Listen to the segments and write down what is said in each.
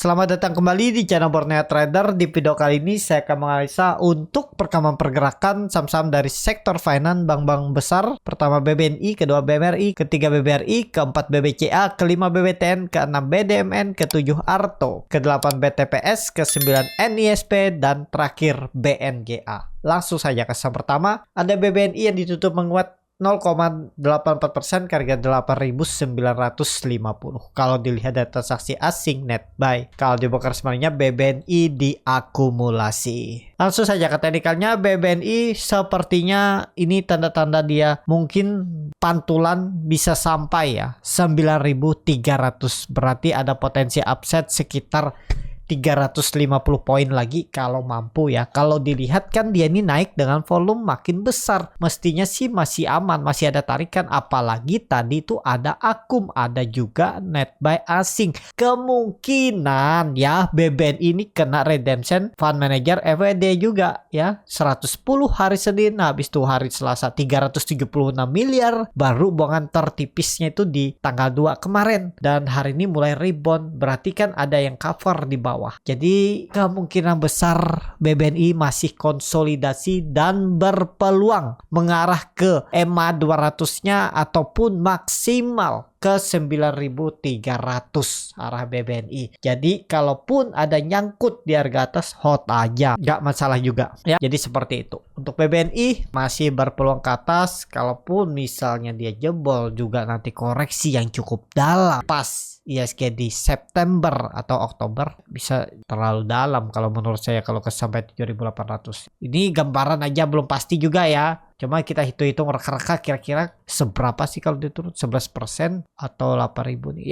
Selamat datang kembali di channel Borneo Trader. Di video kali ini saya akan menganalisa untuk perkembangan pergerakan saham-saham dari sektor finance bank-bank besar. Pertama BBNI, kedua BMRI, ketiga BBRI, keempat BBCA, kelima BBTN, keenam BDMN, ketujuh Arto, kedelapan BTPS, kesembilan NISP, dan terakhir BNGA. Langsung saja ke saham pertama, ada BBNI yang ditutup menguat 0,84% ke harga 8.950. Kalau dilihat dari transaksi asing net buy, kalau dibongkar sebenarnya BBNI diakumulasi. Langsung saja ke teknikalnya, BBNI sepertinya ini tanda-tanda dia mungkin pantulan bisa sampai ya 9.300. Berarti ada potensi upside sekitar 350 poin lagi kalau mampu ya. Kalau dilihat kan dia ini naik dengan volume makin besar, mestinya sih masih aman, masih ada tarikan. Apalagi tadi itu ada akum, ada juga net buy asing. Kemungkinan ya BBN ini kena redemption fund manager FWD juga ya. 110 hari Senin, habis itu hari Selasa 376 miliar, baru buangan tertipisnya itu di tanggal 2 kemarin, dan hari ini mulai rebound. Berarti kan ada yang cover di bawah. Jadi kemungkinan besar BBNI masih konsolidasi dan berpeluang mengarah ke EMA 200-nya ataupun maksimal ke 9.300 arah BBNI. Jadi kalaupun ada nyangkut di harga atas, hot aja, nggak masalah juga ya. Jadi seperti itu. Untuk BBNI masih berpeluang ke atas. Kalaupun misalnya dia jebol juga nanti koreksi yang cukup dalam pas ISG di September atau Oktober, bisa terlalu dalam kalau menurut saya kalau sampai 7.800. Ini gambaran aja, belum pasti juga ya. Cuma kita hitung-hitung reka-reka kira-kira seberapa sih kalau diturun, 11% atau 8.000 nih.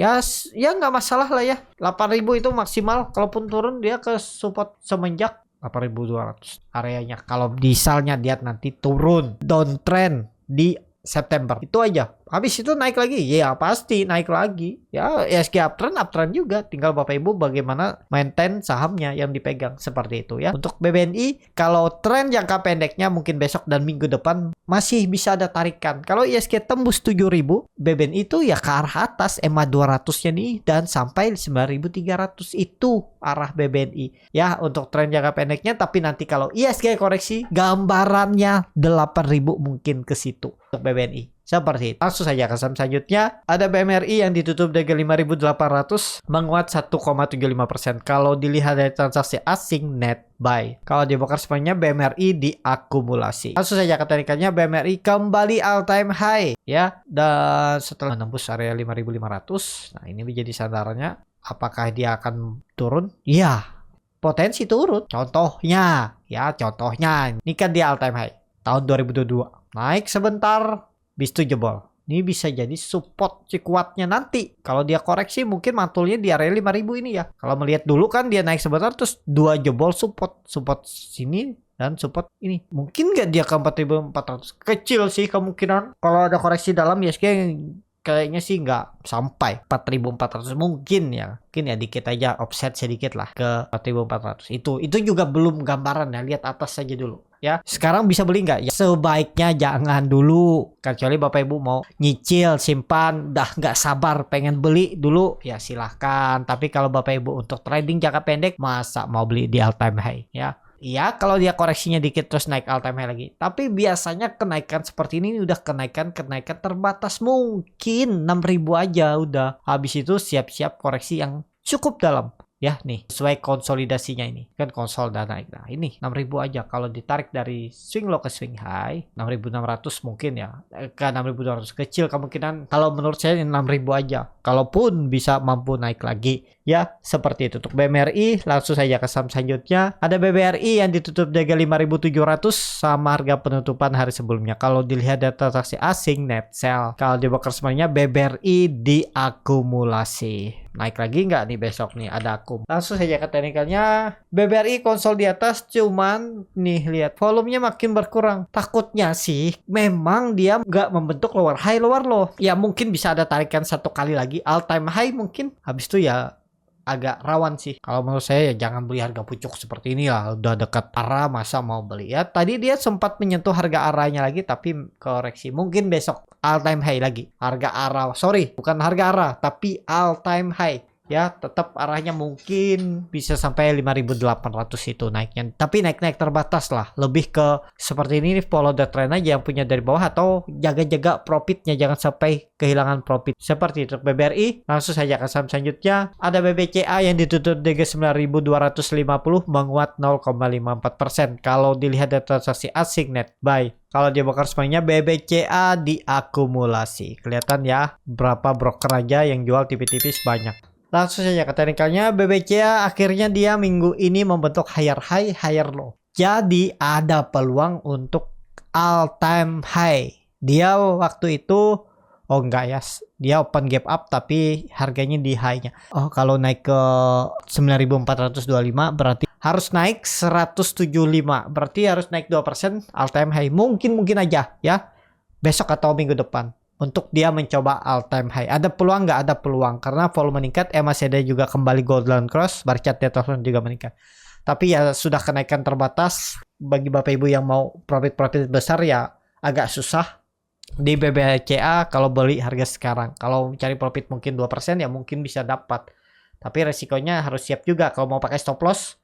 Ya nggak masalah lah ya. 8.000 itu maksimal, kalaupun turun dia ke support semenjak 8.200 areanya. Kalau misalnya dia nanti turun downtrend di September, itu aja. Habis itu naik lagi, ya pasti naik lagi. Ya ESG uptrend juga. Tinggal Bapak Ibu bagaimana maintain sahamnya yang dipegang, seperti itu ya. Untuk BBNI, kalau tren jangka pendeknya mungkin besok dan minggu depan masih bisa ada tarikan. Kalau ISG tembus 7.000, BBNI itu ya ke arah atas EMA 200-nya nih, dan sampai 9.300 itu arah BBNI. Ya untuk tren jangka pendeknya, tapi nanti kalau ISG koreksi, gambarannya 8.000 mungkin ke situ untuk BBNI. Seperti itu. Langsung saja ke saham selanjutnya. Ada BMRI yang ditutup dengan 5.800, menguat 1,75%. Kalau dilihat dari transaksi asing net buy, kalau dibongkar semuanya BMRI diakumulasi. Langsung saja ke teknikalnya, BMRI kembali all time high ya, dan setelah menembus area 5.500. Nah ini menjadi sandarannya. Apakah dia akan turun? Ya, potensi turun. Contohnya ini kan dia all time high tahun 2022, naik sebentar, bis itu jebol. Ini bisa jadi support kuatnya nanti. Kalau dia koreksi mungkin mantulnya di area 5.000 ini ya. Kalau melihat dulu kan dia naik sebentar terus 2 jebol support sini dan support ini. Mungkin nggak dia ke 4.400? Kecil sih kemungkinan. Kalau ada koreksi dalam ya kayaknya sih nggak sampai 4.400, mungkin ya dikit aja, offset sedikit lah ke 4.400. Itu juga belum gambaran ya, lihat atas saja dulu ya. Sekarang bisa beli nggak? Ya, sebaiknya jangan dulu, kecuali Bapak Ibu mau nyicil, simpan, dah nggak sabar pengen beli dulu, ya silahkan. Tapi kalau Bapak Ibu untuk trading jangka pendek, masa mau beli di all time high ya? Iya, kalau dia koreksinya dikit terus naik all time high lagi. Tapi biasanya kenaikan seperti ini udah kenaikan terbatas, mungkin 6.000 aja udah. Habis itu siap-siap koreksi yang cukup dalam. Ya nih, sesuai konsolidasinya ini. Kan konsol dan naik. Nah ini 6.000 aja. Kalau ditarik dari swing low ke swing high, 6.600 mungkin ya. Ke 6.200 kecil kemungkinan. Kalau menurut saya 6.000 aja. Kalaupun bisa mampu naik lagi. Ya seperti itu. Untuk BMRI, langsung saja ke saham selanjutnya. Ada BBRI yang ditutup dengan 5.700 sama harga penutupan hari sebelumnya. Kalau dilihat data transaksi asing net sell, kalau dibongkar semuanya BBRI diakumulasi. Naik lagi nggak nih besok nih, ada akum. Langsung saja ke teknikalnya, BBRI konsol di atas, cuman nih lihat volumenya makin berkurang. Takutnya sih memang dia nggak membentuk lower high lower low. Ya mungkin bisa ada tarikan satu kali lagi all time high mungkin. Habis itu ya agak rawan sih. Kalau menurut saya ya jangan beli harga pucuk seperti ini lah. Udah dekat arah masa mau beli ya. Tadi dia sempat menyentuh harga arahnya lagi tapi koreksi. Mungkin besok all time high lagi. Harga arah, sorry, bukan harga arah tapi all time high ya, tetap arahnya mungkin bisa sampai 5.800 itu naiknya, tapi naik-naik terbatas lah, lebih ke seperti ini nih, follow the trend aja yang punya dari bawah, atau jaga-jaga profitnya jangan sampai kehilangan profit. Seperti itu BBRI. Langsung saja ke saham selanjutnya, ada BBCA yang ditutup di 9.250 menguat 0,54%. Kalau dilihat dari transaksi asing net buy, kalau dia bakar semuanya BBCA diakumulasi, kelihatan ya berapa broker aja yang jual tipis-tipis banyak. Langsung saja ke teknikalnya, BBCA akhirnya dia minggu ini membentuk higher high, higher low. Jadi ada peluang untuk all time high. Dia waktu itu, oh enggak ya, dia open gap up tapi harganya di high-nya. Oh, kalau naik ke 9.425 berarti harus naik 175. Berarti harus naik 2% all time high. Mungkin aja ya besok atau minggu depan untuk dia mencoba all time high. Ada peluang nggak? Ada peluang karena volume meningkat, MACD juga kembali golden cross, bar chart juga meningkat. Tapi ya sudah kenaikan terbatas, bagi Bapak Ibu yang mau profit besar ya agak susah di BBCA kalau beli harga sekarang. Kalau mencari profit mungkin 2% ya mungkin bisa dapat. Tapi resikonya harus siap juga, kalau mau pakai stop loss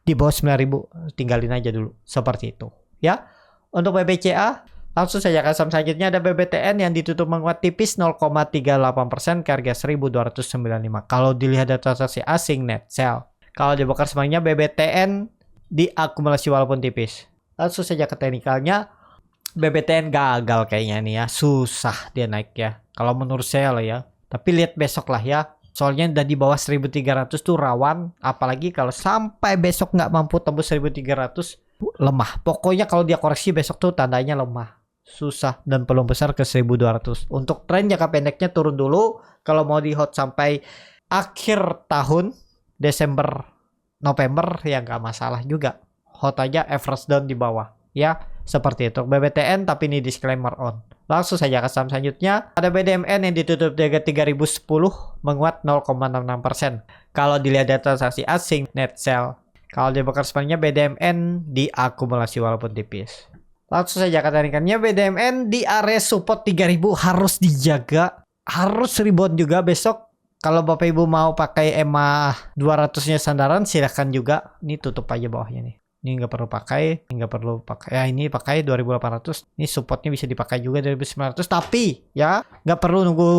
di bawah 9.000 tinggalin aja dulu, seperti itu ya. Untuk BBCA langsung saja ke saham selanjutnya, ada BBTN yang ditutup menguat tipis 0,38% ke harga 1.295. Kalau dilihat dari transaksi asing net sell, kalau dibakar semuanya BBTN diakumulasi walaupun tipis. Langsung saja ke teknikalnya, BBTN gagal kayaknya nih ya, susah dia naik ya kalau menurut saya lah ya. Tapi lihat besok lah ya, soalnya udah di bawah 1.300 tuh rawan, apalagi kalau sampai besok nggak mampu tembus 1.300 lemah. Pokoknya kalau dia koreksi besok tuh tandanya lemah, susah, dan peluang besar ke 1.200. Untuk tren jangka pendeknya turun dulu. Kalau mau di hold sampai akhir tahun Desember November ya nggak masalah juga, hold aja average down di bawah ya, seperti itu BBTN. Tapi ini disclaimer on. Langsung saja ke saham selanjutnya, ada BDMN yang ditutup di harga 3.010 menguat 0,66%. Kalau dilihat dari transaksi asing net sell, kalau dibakar sepanjangnya BDMN diakumulasi walaupun tipis. Langsung saja katakannya, BDMN di area support 3.000 harus dijaga, harus rebound juga besok. Kalau Bapak Ibu mau pakai EMA 200-nya sandaran silahkan juga. Ini tutup aja bawahnya nih. Ini nggak perlu pakai, Ya ini pakai 2.800. Ini supportnya bisa dipakai juga 2.900. Tapi ya nggak perlu nunggu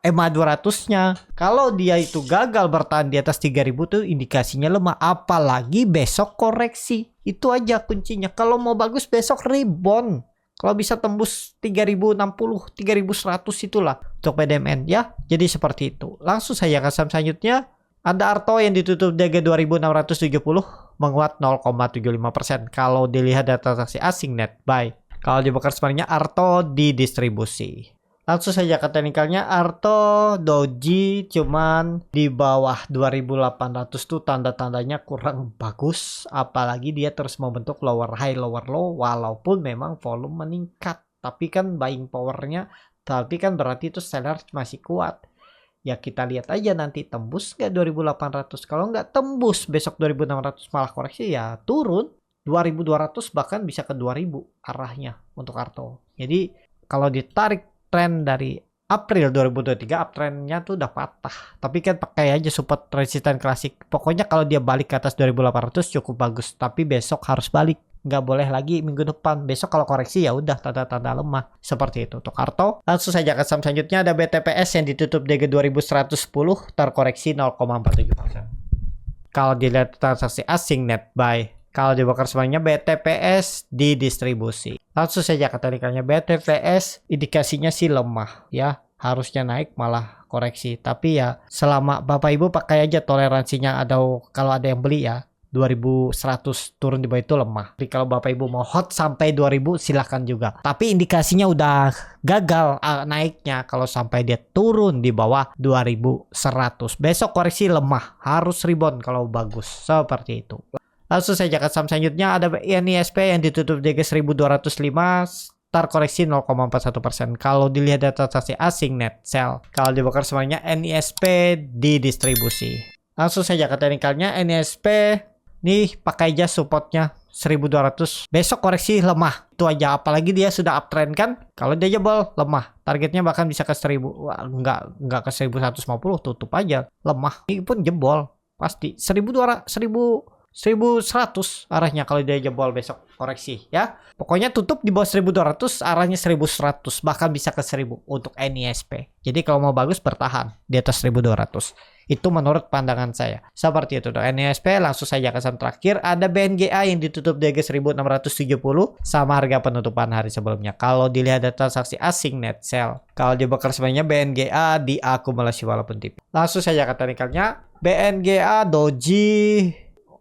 EMA 200-nya. Kalau dia itu gagal bertahan di atas 3.000 tuh indikasinya lemah. Apalagi besok koreksi. Itu aja kuncinya. Kalau mau bagus besok rebound. Kalau bisa tembus 3.060, 3.100 itulah untuk BDMN ya. Jadi seperti itu. Langsung saya ke saham selanjutnya. Ada Arto yang ditutup di harga 2.670 menguat 0,75%. Kalau dilihat dari transaksi asing net buy. Kalau dibakar sebenarnya Arto di distribusi. Langsung saja ke teknikalnya, Arto doji cuman di bawah 2.800 tuh tanda-tandanya kurang bagus. Apalagi dia terus membentuk lower high lower low walaupun memang volume meningkat. Tapi kan buying powernya, tapi kan berarti itu seller masih kuat. Ya kita lihat aja nanti tembus nggak 2.800. Kalau nggak tembus besok 2.600 malah koreksi ya turun 2.200 bahkan bisa ke 2.000 arahnya untuk Arto. Jadi kalau ditarik tren dari April 2023 uptrendnya tuh udah patah. Tapi kan pakai aja support resisten klasik. Pokoknya kalau dia balik ke atas 2.800 cukup bagus. Tapi besok harus balik. Nggak boleh lagi minggu depan. Besok kalau koreksi ya udah tanda-tanda lemah. Seperti itu untuk Arto. Langsung saja ke saham selanjutnya, ada BTPS yang ditutup di 2.110 terkoreksi 0,47%. Kalau dilihat transaksi asing net buy, kalau dibakar semuanya BTPS di distribusi. Langsung saja katanya BTPS indikasinya sih lemah ya. Harusnya naik malah koreksi. Tapi ya selama Bapak Ibu pakai aja toleransinya, atau kalau ada yang beli ya 2.100 turun di bawah itu lemah. Tapi kalau Bapak Ibu mau hot sampai 2.000 silahkan juga. Tapi indikasinya udah gagal naiknya kalau sampai dia turun di bawah 2.100. Besok koreksi lemah, harus rebound kalau bagus. Seperti itu. Langsung saja ke saham selanjutnya, ada NISP yang ditutup di 1.205 terkoreksi 0,41%. Kalau dilihat data transaksi asing net sell, kalau dibakar semuanya NISP di distribusi. Langsung saja ke teknikalnya, NISP nih pakai aja supportnya 1200 besok koreksi lemah. Itu aja, apalagi dia sudah uptrend kan. Kalau dia jebol lemah, targetnya bahkan bisa ke 1000. Wah, enggak ke 1150, tutup aja lemah. Ini pun jebol pasti 1200 1100 arahnya kalau dia jebol besok koreksi ya. Pokoknya tutup di bawah 1200, arahnya 1100, bahkan bisa ke 1000 untuk NISP. Jadi kalau mau bagus bertahan di atas 1200. Itu menurut pandangan saya. Seperti itu. NISP langsung saja ke saham terakhir. Ada BNGA yang ditutup di harga 1670 sama harga penutupan hari sebelumnya. Kalau dilihat data transaksi asing net sell, kalau dibakar sebenarnya BNGA diakumulasi walaupun tipis. Langsung saja ke teknikalnya. BNGA Doji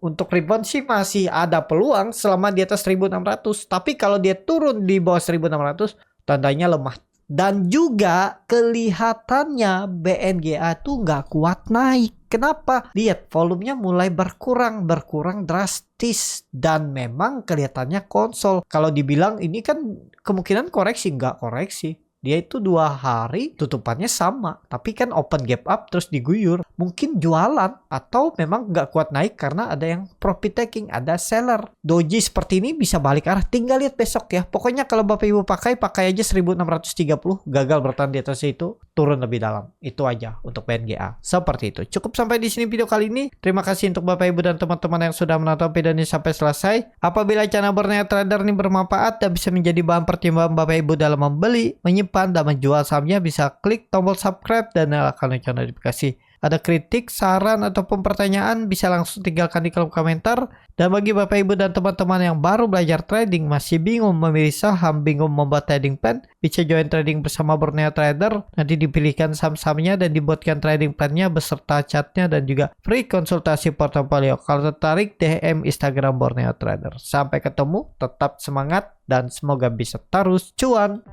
untuk rebound sih masih ada peluang selama di atas 1600. Tapi kalau dia turun di bawah 1600, tandanya lemah. Dan juga kelihatannya BNGA tuh nggak kuat naik. Kenapa? Lihat volumenya mulai berkurang drastis. Dan memang kelihatannya konsol. Kalau dibilang ini kan kemungkinan koreksi, nggak koreksi. Dia itu 2 hari tutupannya sama. Tapi kan open gap up terus diguyur. Mungkin jualan. Atau memang nggak kuat naik karena ada yang profit taking. Ada seller. Doji seperti ini bisa balik arah. Tinggal lihat besok ya. Pokoknya kalau Bapak Ibu pakai aja 1630. Gagal bertahan di atas itu. Turun lebih dalam. Itu aja untuk BNGA. Seperti itu. Cukup sampai di sini video kali ini. Terima kasih untuk Bapak Ibu dan teman-teman yang sudah menonton video ini sampai selesai. Apabila channel Borneo Trader ini bermanfaat dan bisa menjadi bahan pertimbangan Bapak Ibu dalam membeli, menyimpan, dan menjual sahamnya, bisa klik tombol subscribe dan nyalakan lonceng notifikasi. Ada kritik, saran, ataupun pertanyaan bisa langsung tinggalkan di kolom komentar. Dan bagi Bapak Ibu dan teman-teman yang baru belajar trading, masih bingung memilih saham, bingung membuat trading plan, bisa join trading bersama Borneo Trader. Nanti dipilihkan saham-sahamnya dan dibuatkan trading plannya beserta chartnya dan juga free konsultasi portofolio. Kalau tertarik, DM Instagram Borneo Trader. Sampai ketemu, tetap semangat dan semoga bisa terus cuan.